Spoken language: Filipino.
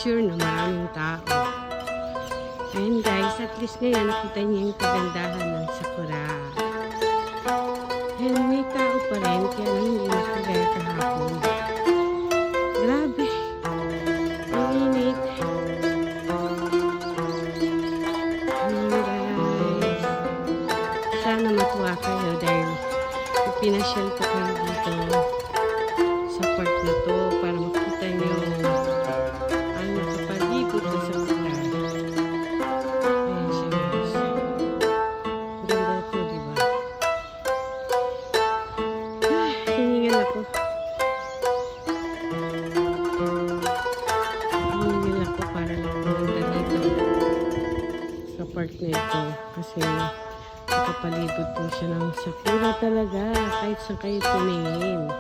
sure na maraming tao. And guys, at least ngayon nakita niyo yung kagandahan ng sakura. And may tao pa rin, kaya lang hindi na kagaya kahapon. Grabe. Ang init. Guys. Sana matuwa kayo dahil pinasyal ko kayo dito sa park na to para makita nyo ang nakapalibot na sa sakura. Ayan siya guys. Ganda po, diba? Hiningal ako. Hiningal ako para lang pumunta dito sa park na ito kasi nakapalibot po siya ng sakura talaga kahit saan kayo tumingin.